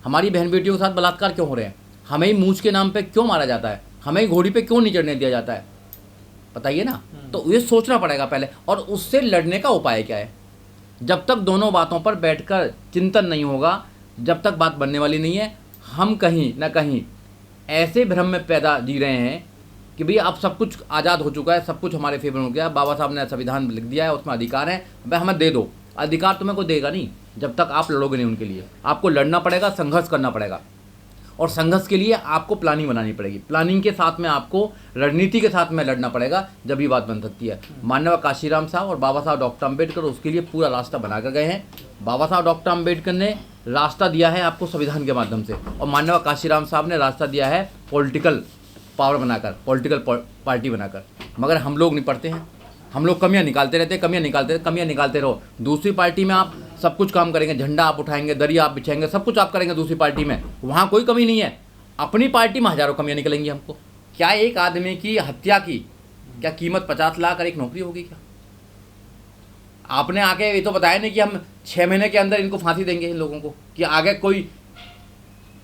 हमारी बहन बेटियों के साथ बलात्कार क्यों हो रहे हैं? हमें ही मूछ के नाम पे क्यों मारा जाता है? हमें ही घोड़ी पे क्यों नहीं चढ़ने दिया जाता है? बताइए ना। तो ये सोचना पड़ेगा पहले, और उससे लड़ने का उपाय क्या है? जब तक दोनों बातों पर बैठकर चिंतन नहीं होगा, जब तक बात बनने वाली नहीं है। हम कहीं ना कहीं ऐसे भ्रम में पैदा जी रहे हैं कि भाई अब सब कुछ आज़ाद हो चुका है, सब कुछ हमारे फेवर में हो गया, बाबा साहब ने संविधान लिख दिया है, उसमें अधिकार है, भाई हमें दे दो। अधिकार तुम्हें कोई देगा नहीं जब तक आप लड़ोगे नहीं उनके लिए। आपको लड़ना पड़ेगा, संघर्ष करना पड़ेगा, और संघर्ष के लिए आपको प्लानिंग बनानी पड़ेगी। प्लानिंग के साथ में आपको रणनीति के साथ में लड़ना पड़ेगा, जब ये बात बन सकती है। माननीय काशीराम साहब और बाबा साहब डॉक्टर अम्बेडकर उसके लिए पूरा रास्ता बना कर गए हैं। बाबा साहब डॉक्टर अम्बेडकर ने रास्ता दिया है आपको संविधान के माध्यम से, और माननीय काशीराम साहब ने रास्ता दिया है पॉलिटिकल पावर बनाकर, पॉलिटिकल पार्टी बनाकर। मगर हम लोग नहीं पढ़ते हैं, हम लोग कमियां निकालते रहते हैं, कमियां निकालते रहो। दूसरी पार्टी में आप सब कुछ काम करेंगे, झंडा आप उठाएंगे, दरिया आप बिछाएंगे, सब कुछ आप करेंगे दूसरी पार्टी में, वहाँ कोई कमी नहीं है। अपनी पार्टी में हजारों कमियां निकलेंगी हमको। क्या एक आदमी की हत्या की क्या कीमत 50 लाख और एक नौकरी होगी क्या? आपने आके ये तो बताया नहीं कि हम 6 महीने के अंदर इनको फांसी देंगे इन लोगों को, कि आगे कोई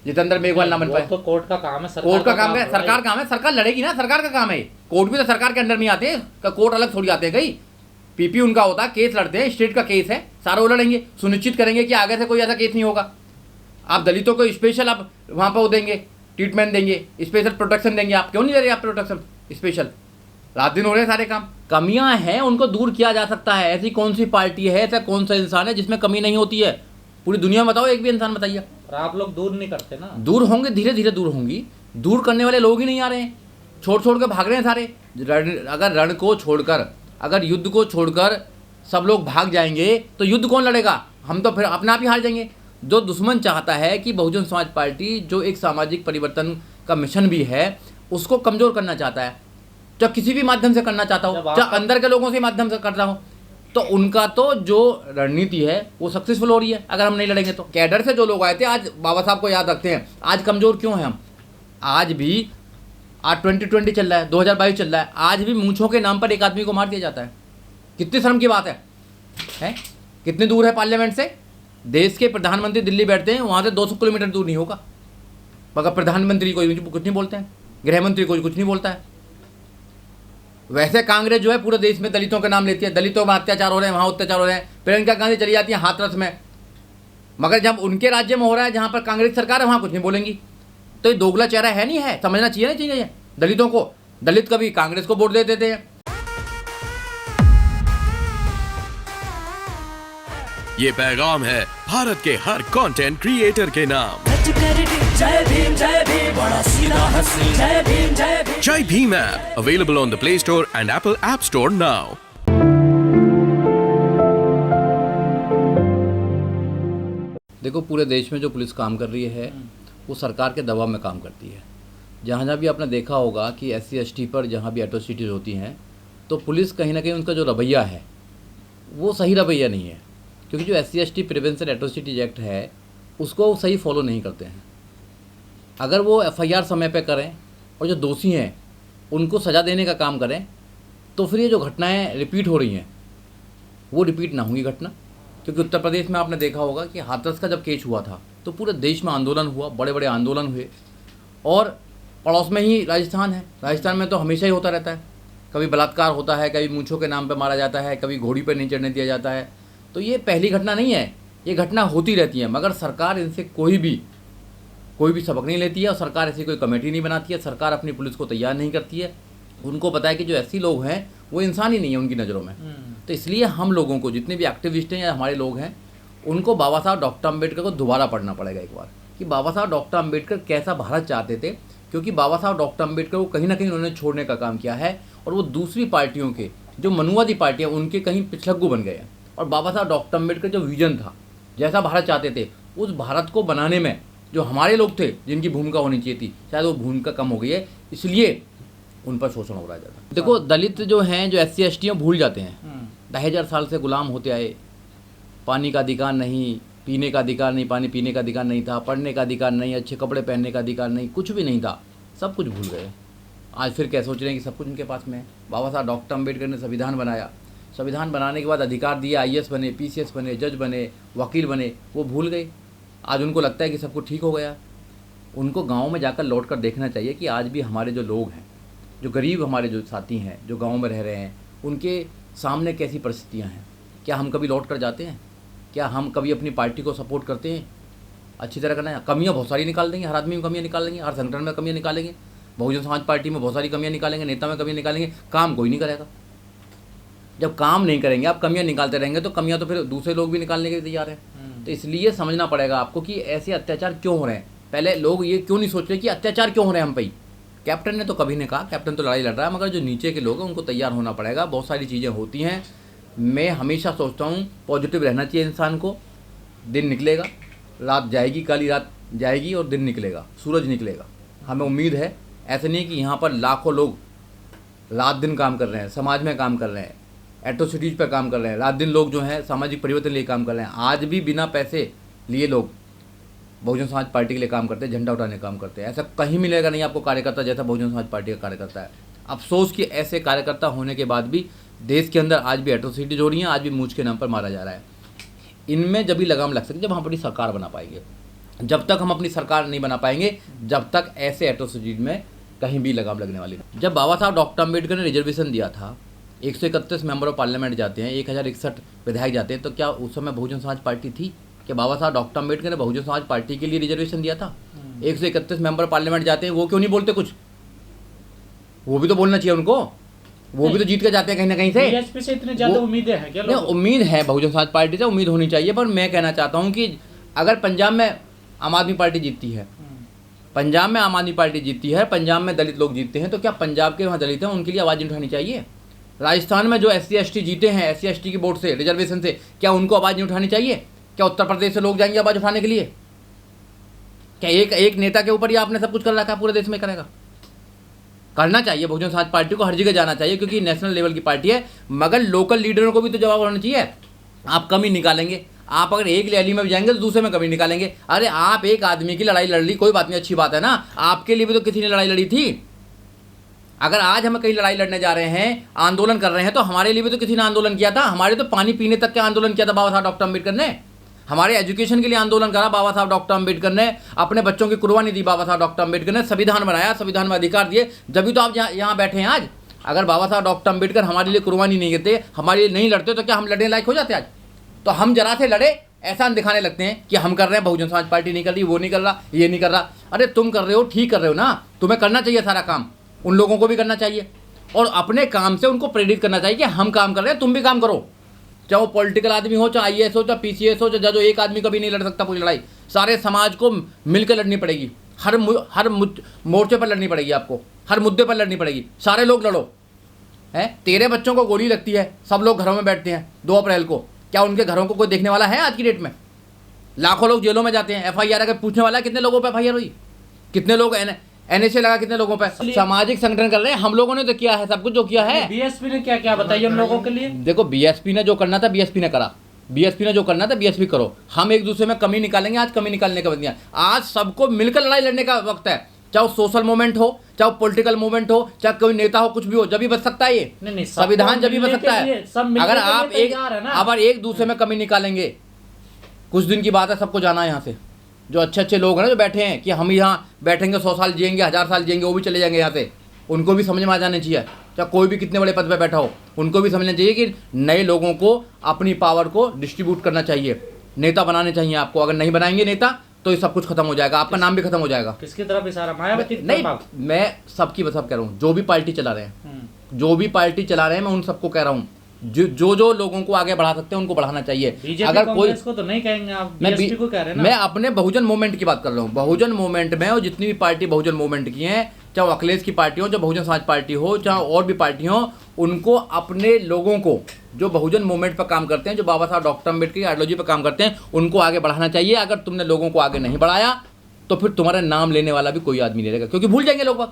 जितेंद्र मेघवाल ना बन पाए। तो कोर्ट का काम है, कोर्ट का काम है, सरकार काम है, सरकार लड़ेगी ना, सरकार का काम है। कोर्ट भी तो सरकार के अंडर में आते हैं, कोर्ट अलग थोड़ी आते हैं। कहीं पीपी उनका होता है, केस लड़ते हैं, स्टेट का केस है, सारा वो लड़ेंगे, सुनिश्चित करेंगे कि आगे से कोई ऐसा केस नहीं होगा। आप दलितों को स्पेशल आप वहाँ पर वो देंगे, ट्रीटमेंट देंगे, स्पेशल प्रोटेक्शन देंगे। आप क्यों नहीं दे रहे आप प्रोटेक्शन स्पेशल? रात दिन हो रहे हैं सारे काम। कमियां हैं, उनको दूर किया जा सकता है। ऐसी कौन सी पार्टी है, ऐसा कौन सा इंसान है जिसमें कमी नहीं होती है? पूरी दुनिया में बताओ, एक भी इंसान बताइए। आप लोग दूर नहीं करते ना। दूर होंगे, धीरे धीरे दूर होंगी। दूर करने वाले लोग ही नहीं आ रहे हैं, छोड़ छोड़ के भाग रहे हैं सारे। अगर रण को छोड़कर, अगर युद्ध को छोड़कर सब लोग भाग जाएंगे तो युद्ध कौन लड़ेगा? हम तो फिर अपने आप ही हार जाएंगे। जो दुश्मन चाहता है कि बहुजन समाज पार्टी, जो एक सामाजिक परिवर्तन का मिशन भी है, उसको कमजोर करना चाहता है, चाहे किसी भी माध्यम से करना चाहता हो, चाहे अंदर के लोगों से माध्यम से करता हो, तो उनका तो जो रणनीति है वो सक्सेसफुल हो रही है। अगर हम नहीं लड़ेंगे तो कैडर से जो लोग आए थे, आज बाबा साहब को याद रखते हैं। आज कमजोर क्यों हैं हम? आज भी, आज 2020 चल रहा है, 2022 चल रहा है, आज भी मूंछों के नाम पर एक आदमी को मार दिया जाता है। कितनी शर्म की बात है? कितनी दूर है पार्लियामेंट से? देश के प्रधानमंत्री दिल्ली बैठते हैं, वहाँ से 200 किलोमीटर दूर नहीं होगा, मगर प्रधानमंत्री कोई कुछ नहीं बोलते हैं, गृहमंत्री कोई कुछ नहीं बोलता है। वैसे कांग्रेस जो है पूरे देश में दलितों का नाम लेती है, दलितों में अत्याचार हो रहे हैं, वहाँ अत्याचार हो रहे हैं, प्रियंका गांधी चली जाती है हाथरस में, मगर जब उनके राज्य में हो रहा है जहाँ पर कांग्रेस सरकार है, वहाँ कुछ नहीं बोलेंगी। तो ये दोगला चेहरा है नहीं है? समझना चाहिए, नहीं चाहिए दलितों को। दलित कभी कांग्रेस को वोट दे देते हैं। ये पैगाम है भारत के हर कंटेंट क्रिएटर के नाम। जय भीम बड़ा सीधा हंसी, जय भीम। जय Bhim app available on the play store and Apple app store now. देखो, पूरे देश में जो पुलिस काम कर रही है वो सरकार के दबाव में काम करती है। जहाँ जहाँ भी आपने देखा होगा कि SC ST पर जहाँ भी एट्रोसिटीज होती हैं, तो पुलिस कहीं ना कहीं उनका जो रवैया है वो सही रवैया नहीं है, क्योंकि जो SC ST prevention atrocities act है उसको सही फॉलो नहीं करते हैं। अगर वो FIR समय पे करें और जो दोषी हैं उनको सज़ा देने का काम करें, तो फिर ये जो घटनाएं रिपीट हो रही हैं वो रिपीट ना होंगी घटना। क्योंकि उत्तर प्रदेश में आपने देखा होगा कि हाथरस का जब केस हुआ था तो पूरे देश में आंदोलन हुआ, बड़े बड़े आंदोलन हुए। और पड़ोस में ही राजस्थान है, राजस्थान में तो हमेशा ही होता रहता है, कभी बलात्कार होता है, कभी मूंछों के नाम पर मारा जाता है, कभी घोड़ी पर नहीं चढ़ने दिया जाता है। तो ये पहली घटना नहीं है, ये घटना होती रहती है, मगर सरकार इनसे कोई भी सबक नहीं लेती है, और सरकार ऐसी कोई कमेटी नहीं बनाती है, सरकार अपनी पुलिस को तैयार नहीं करती है। उनको पता है कि जो ऐसे लोग हैं वो इंसान ही नहीं है उनकी नज़रों में। तो इसलिए हम लोगों को, जितने भी एक्टिविस्ट हैं या हमारे लोग हैं, उनको बाबा साहब डॉक्टर अम्बेडकर को दोबारा पढ़ना पड़ेगा एक बार, कि बाबा साहब डॉक्टर अम्बेडकर कैसा भारत चाहते थे। क्योंकि बाबा साहब डॉक्टर अम्बेडकर को कहीं ना कहीं उन्होंने छोड़ने का काम किया है, और वो दूसरी पार्टियों के जो मनुवादी पार्टियाँ उनके कहीं पिछलग्गू बन गए हैं। और बाबा साहब डॉक्टर अम्बेडकर जो विजन था, जैसा भारत चाहते थे, उस भारत को बनाने में जो हमारे लोग थे जिनकी भूमिका होनी चाहिए थी, शायद वो भूमिका कम हो गई है, इसलिए उन पर शोषण हो रहा है ज़्यादा। देखो, दलित जो हैं, जो SC ST भूल जाते हैं, 2000 साल से गुलाम होते आए। पानी का अधिकार नहीं, पीने का अधिकार नहीं, पानी पीने का अधिकार नहीं था, पढ़ने का अधिकार नहीं, अच्छे कपड़े पहनने का अधिकार नहीं, कुछ भी नहीं था, सब कुछ भूल गए। आज फिर क्या सोच रहे हैं कि सब कुछ उनके पास में है। बाबा साहब डॉक्टर अम्बेडकर ने संविधान बनाया, संविधान बनाने के बाद अधिकार दिया, IAS बने, PCS बने, जज बने, वकील बने, वो भूल गए। आज उनको लगता है कि सब कुछ ठीक हो गया। उनको गाँव में जाकर लौट कर देखना चाहिए कि आज भी हमारे जो लोग हैं, जो गरीब हमारे जो साथी हैं, जो गाँव में रह रहे हैं, उनके सामने कैसी परिस्थितियाँ हैं। क्या हम कभी लौट कर जाते हैं? क्या हम कभी अपनी पार्टी को सपोर्ट करते हैं? अच्छी तरह करना है। कमियाँ बहुत सारी निकाल देंगे, हर आदमी में कमियाँ निकाल देंगे, हर संगठन में कमियाँ निकालेंगे, बहुजन समाज पार्टी में बहुत सारी कमियाँ निकालेंगे, नेता में कमियाँ निकालेंगे, काम कोई नहीं करेगा। जब काम नहीं करेंगे, आप कमियाँ निकालते रहेंगे तो कमियाँ तो फिर दूसरे लोग भी निकालने के लिए तैयार हैं। तो इसलिए समझना पड़ेगा आपको कि ऐसे अत्याचार क्यों हो रहे हैं। पहले लोग ये क्यों नहीं सोच रहे कि अत्याचार क्यों हो रहे हैं हम पे। कैप्टन ने तो कभी नहीं कहा, कैप्टन तो लड़ाई लड़ रहा है, मगर जो नीचे के लोग हैं उनको तैयार होना पड़ेगा। बहुत सारी चीज़ें होती हैं। मैं हमेशा सोचता हूँ पॉजिटिव रहना चाहिए इंसान को। दिन निकलेगा, रात जाएगी, काली रात जाएगी और दिन निकलेगा, सूरज निकलेगा। हमें उम्मीद है, ऐसे नहीं कि यहाँ पर लाखों लोग रात दिन काम कर रहे हैं, समाज में काम कर रहे हैं, एट्रोसिटीज़ पर काम कर रहे हैं, रात दिन लोग जो हैं सामाजिक परिवर्तन लिए काम कर रहे हैं। आज भी बिना पैसे लिए लोग बहुजन समाज पार्टी के लिए काम करते हैं, झंडा उठाने काम करते हैं। ऐसा कहीं मिलेगा नहीं आपको कार्यकर्ता जैसा बहुजन समाज पार्टी का कार्यकर्ता है। अफसोस कि ऐसे कार्यकर्ता होने के बाद भी देश के अंदर आज भी एट्रोसिटीज हो रही हैं, आज भी मूंछ के नाम पर मारा जा रहा है। इनमें जब भी लगाम लग सके जब हम अपनी सरकार बना पाएंगे। जब तक हम अपनी सरकार नहीं बना पाएंगे, जब तक ऐसे एट्रोसिटीज में कहीं भी लगाम लगने वाली नहीं। जब बाबा साहब डॉक्टर अम्बेडकर ने रिजर्वेशन दिया था, 131 मेंबर ऑफ पार्लियामेंट जाते हैं, 1061 विधायक जाते हैं, तो क्या उस समय बहुजन समाज पार्टी थी? कि बाबा साहब डॉक्टर अम्बेडकर ने बहुजन समाज पार्टी के लिए रिजर्वेशन दिया था? 131 मेंबर पार्लियामेंट जाते हैं, वो क्यों नहीं बोलते कुछ? वो भी तो बोलना चाहिए उनको। वो भी तो जीत के जाते हैं कहीं ना कहीं से। बीएसपी से इतनी ज्यादा उम्मीदें हैं क्या? उम्मीद है, बहुजन समाज पार्टी से उम्मीद होनी चाहिए। पर मैं कहना चाहता हूँ कि अगर पंजाब में आम आदमी पार्टी जीतती है, पंजाब में आम आदमी पार्टी जीतती है, पंजाब में दलित लोग जीतते हैं, तो क्या पंजाब के वहाँ दलित हैं उनके लिए आवाज़ नहीं उठानी चाहिए? राजस्थान में जो SC ST जीते हैं, SC ST की वोट से, रिजर्वेशन से, क्या उनको आवाज़ नहीं उठानी चाहिए? क्या उत्तर प्रदेश से लोग जाएंगे आवाज़ उठाने के लिए? क्या एक नेता के ऊपर ही आपने सब कुछ कर रखा है? पूरे देश में करेगा? करना चाहिए। बहुजन समाज पार्टी को हर जगह जाना चाहिए क्योंकि नेशनल लेवल की पार्टी है, मगर लोकल लीडरों को भी तो जवाब होना चाहिए। आप कमी निकालेंगे, आप अगर एक रैली में भी जाएंगे तो दूसरे में कमी निकालेंगे। अरे आप एक आदमी की लड़ाई लड़ ली, कोई बात नहीं, अच्छी बात है ना। आपके लिए भी तो किसी ने लड़ाई लड़ी थी। अगर आज हम कहीं लड़ाई लड़ने जा रहे हैं, आंदोलन कर रहे हैं, तो हमारे लिए भी तो किसी ने आंदोलन किया था। हमारे तो पानी पीने तक का आंदोलन किया था बाबा साहब डॉक्टर अम्बेडकर ने। हमारे एजुकेशन के लिए आंदोलन करा बाबा साहब डॉक्टर अम्बेडकर ने। अपने बच्चों की कुर्बानी दी बाबा साहब डॉक्टर अम्बेडकर ने। संविधान बनाया, संविधान में अधिकार दिए, जब तो आप यहाँ बैठे हैं आज। अगर बाबा साहब डॉक्टर अम्बेडकर हमारे लिए कुर्बानी नहीं देते, हमारे लिए नहीं लड़ते, तो क्या हम लड़ने लायक हो जाते आज? तो हम जरा से लड़े ऐसा दिखाने लगते हैं कि हम कर रहे हैं, बहुजन समाज पार्टी नहीं कर रही, वो नहीं कर रहा, ये नहीं कर रहा। अरे तुम कर रहे हो, ठीक कर रहे हो ना, तुम्हें करना चाहिए सारा काम। उन लोगों को भी करना चाहिए और अपने काम से उनको प्रेरित करना चाहिए कि हम काम कर रहे हैं, तुम भी काम करो। चाहे वो पॉलिटिकल आदमी हो, चाहे IAS हो, चाहे PCS हो, चाहे जो एक आदमी कभी नहीं लड़ सकता पूरी लड़ाई। सारे समाज को मिलकर लड़नी पड़ेगी, हर मोर्चे पर लड़नी पड़ेगी आपको, हर मुद्दे पर लड़नी पड़ेगी। सारे लोग लड़ो। है तेरे बच्चों को गोली लगती है, सब लोग घरों में बैठते हैं 2 अप्रैल को, क्या उनके घरों को कोई देखने वाला है? आज की डेट में लाखों लोग जेलों में जाते हैं। FIR अगर पूछने वाला है कितने लोगों पर FIR हुई, कितने लोग NSA लगा, कितने लोगों पर? सामाजिक संगठन कर रहे हैं, हम लोगों ने तो किया है सब कुछ जो किया है। बीएसपी ने क्या क्या बताइए उन लोगों के लिए? देखो, BSP ने जो करना था BSP ने करा, BSP ने जो करना था BSP करो। हम एक दूसरे में कमी निकालेंगे, आज कमी निकालने का बंदियां। आज सबको मिलकर लड़ाई लड़ने का वक्त है, चाहे सोशल मूवमेंट हो, चाहे पॉलिटिकल मूवमेंट हो, चाहे कोई नेता हो, कुछ भी हो, जब भी बच सकता है ये नहीं, संविधान, जब भी बच सकता है। अगर आप एक दूसरे में कमी निकालेंगे, कुछ दिन की बात है, सबको जाना है यहाँ से। जो अच्छे लोग हैं ना, जो बैठे हैं कि हम यहाँ बैठेंगे 100 साल जिएंगे, 1000 साल जिएंगे, वो भी चले जाएंगे यहाँ से। उनको भी समझ में आ जाना चाहिए, चाहे कोई भी कितने बड़े पद पे बैठा हो, उनको भी समझना चाहिए कि नए लोगों को अपनी पावर को डिस्ट्रीब्यूट करना चाहिए, नेता बनाने चाहिए आपको। अगर नहीं बनाएंगे नेता तो ये सब कुछ खत्म हो जाएगा, आपका नाम भी खत्म हो जाएगा। किसकी तरफ इशारा? मायावती? नहीं, मैं सबकी सब कह रहा हूँ, जो भी पार्टी चला रहे हैं, जो भी पार्टी चला रहे हैं, मैं उन सबको कह रहा हूँ, जो लोगों को आगे बढ़ा सकते हैं उनको बढ़ाना चाहिए। अगर कोई को तो नहीं कहेंगे आप, बीएसपी को कह रहे हैं ना। मैं अपने बहुजन मूवमेंट की बात कर रहा हूँ। बहुजन मूवमेंट में और जितनी भी पार्टी बहुजन मूवमेंट की हैं, चाहे अखिलेश की पार्टी हो, चाहे बहुजन समाज पार्टी हो, चाहे और भी पार्टी हो, उनको अपने लोगों को जो बहुजन मूवमेंट पर काम करते हैं, जो बाबा साहब डॉक्टर अम्बेडकर की आइडियोलॉजी पर काम करते हैं, उनको आगे बढ़ाना चाहिए। अगर तुमने लोगों को आगे नहीं बढ़ाया तो फिर तुम्हारा नाम लेने वाला भी कोई आदमी नहीं रहेगा, क्योंकि भूल जाएंगे लोग।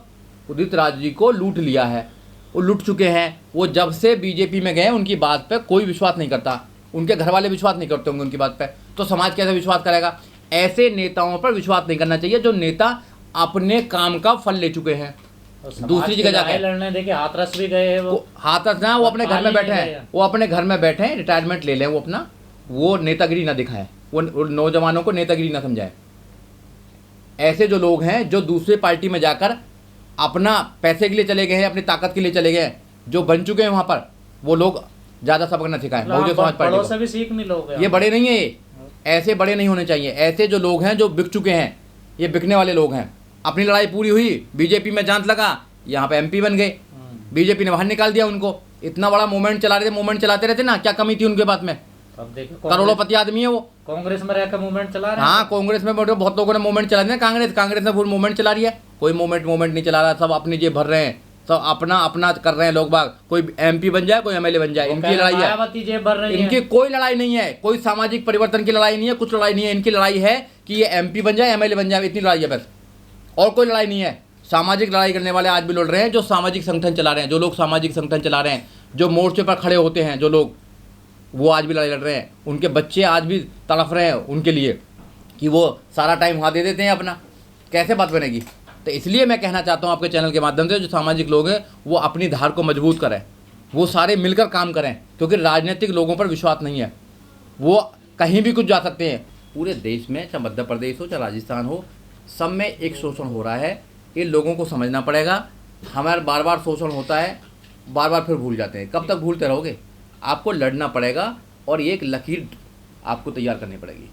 उदित राज जी को लूट लिया है, वो लुट चुके हैं। वो जब से BJP में गए उनकी बात पे कोई विश्वास नहीं करता, उनके घर वाले विश्वास नहीं करते होंगे उनकी बात पे, तो समाज कैसे विश्वास करेगा? ऐसे नेताओं पर विश्वास नहीं करना चाहिए जो नेता अपने काम का फल ले चुके हैं। दूसरी जगह जाके लड़ने देखे हाथरस भी गए, वो हाथरस ना, वो अपने घर में बैठे हैं, वो अपने घर में बैठे हैं, रिटायरमेंट ले लें, वो अपना वो नेतागिरी ना दिखाएं, वो नौजवानों को नेतागिरी ना समझाएं। ऐसे जो लोग हैं जो दूसरे पार्टी में जाकर अपना पैसे के लिए चले गए हैं, अपनी ताकत के लिए चले गए हैं, जो बन चुके हैं वहाँ पर, वो लोग ज़्यादा सबक न सिखाएं बहुजन समाज पार्टी बड़ों को। से भी सीख मिलोगे। ये बड़े नहीं है, ये ऐसे बड़े नहीं होने चाहिए। ऐसे जो लोग हैं जो बिक चुके हैं, ये बिकने वाले लोग हैं। अपनी लड़ाई पूरी हुई, बीजेपी में जांच लगा, यहाँ पे MP बन गए, बीजेपी ने बाहर निकाल दिया उनको। इतना बड़ा मूवमेंट चला रहे थे, मूवमेंट चलाते रहते ना, क्या कमी थी उनके बात में? अब देखो करोड़ोंपति आदमी है वो। कांग्रेस में रहकर मूवमेंट चला रहे हैं। हाँ, कांग्रेस में बहुत लोगों ने मूवमेंट चला दिया। कांग्रेस ने फुल मूवमेंट चला रही है। कोई मूवमेंट नहीं चला रहा, सब अपनी जेब भर रहे हैं, सब अपना अपना कर रहे हैं लोग बाग। कोई MP बन जाए, कोई MLA बन जाए, इनकी लड़ाई है। मायावती जेब भर रही है। इनकी कोई लड़ाई नहीं है, कोई सामाजिक परिवर्तन की लड़ाई नहीं है, कुछ लड़ाई नहीं है। इनकी लड़ाई है कि ये MP बन जाए, MLA बन जाए, इतनी लड़ाई है बस, और कोई लड़ाई नहीं है। सामाजिक लड़ाई करने वाले आज भी लड़ रहे हैं, जो सामाजिक संगठन चला रहे हैं, जो लोग सामाजिक संगठन चला रहे हैं, जो मोर्चे पर खड़े होते हैं जो लोग, वो आज भी लड़ाई लड़ रहे हैं। उनके बच्चे आज भी तड़फ रहे हैं उनके लिए कि वो सारा टाइम वहाँ दे देते हैं अपना। कैसे बात बनेगी? तो इसलिए मैं कहना चाहता हूँ आपके चैनल के माध्यम से, जो सामाजिक लोग हैं वो अपनी धार को मजबूत करें, वो सारे मिलकर काम करें, क्योंकि राजनीतिक लोगों पर विश्वास नहीं है, वो कहीं भी कुछ जा सकते हैं। पूरे देश में, चाहे मध्य प्रदेश हो चाहे राजस्थान हो, सब में एक शोषण हो रहा है। ये लोगों को समझना पड़ेगा। हमारे बार बार शोषण होता है, बार बार फिर भूल जाते हैं। कब तक भूलते रहोगे? आपको लड़ना पड़ेगा और ये एक लकीर आपको तैयार करनी पड़ेगी।